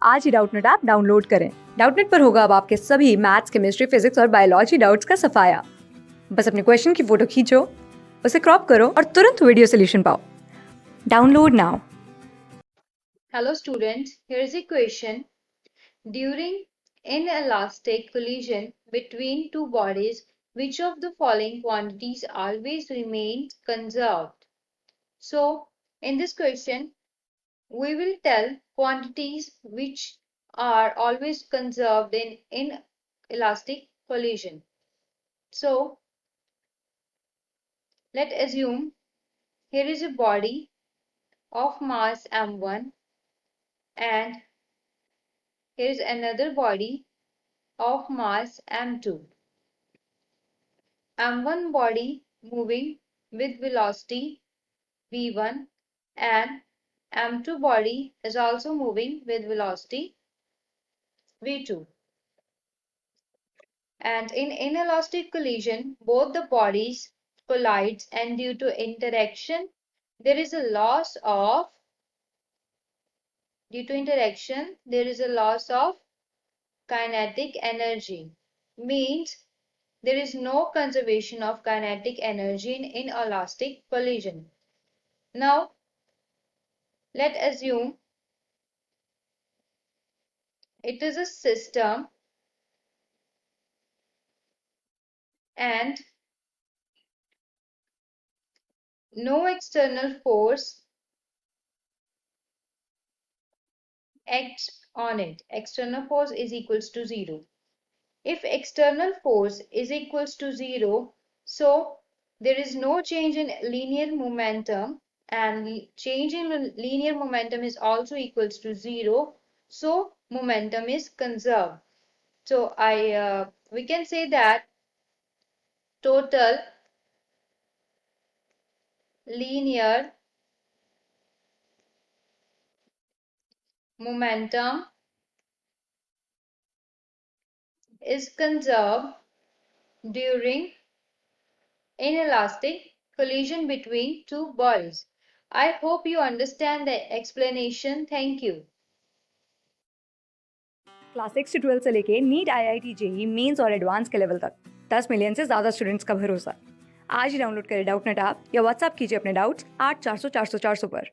आज ही Doubtnut app download करें। Doubtnut पर होगा अब आपके सभी मैथ्स, केमिस्ट्री, फिजिक्स और बायोलॉजी डाउट्स का सफाया। बस अपने क्वेश्चन की फोटो खींचो, उसे क्रॉप करो और तुरंत वीडियो सोल्यूशन पाओ। Download now. Hello students, here is a question. During inelastic collision between two bodies, which of the following quantities always remains conserved? So, in this question, we will tell quantities which are always conserved in inelastic collision. So, let's assume here is a body of mass m1 and here is another body of mass m2. M1 body moving with velocity v1 and M2 body is also moving with velocity v2. And in inelastic collision, both the bodies collides, and due to interaction, there is a loss of kinetic energy. Means there is no conservation of kinetic energy in inelastic collision. Now, let's assume it is a system and no external force acts on it. External force is equals to 0. If external force is equals to 0, so there is no change in linear momentum, and change in linear momentum is also equals to 0. So momentum is conserved. So we can say that total linear momentum is conserved during inelastic collision between two bodies. I hope you understand the explanation. Thank you. Class 6 से 12 से लेके NEET, IIT, JEE mains और advance के level तक 10 million से ज्यादा students का भरोसा। आज ही डाउनलोड करें डाउटनेट ऐप या व्हाट्सएप कीजिए अपने डाउट्स 8400 400 400 पर।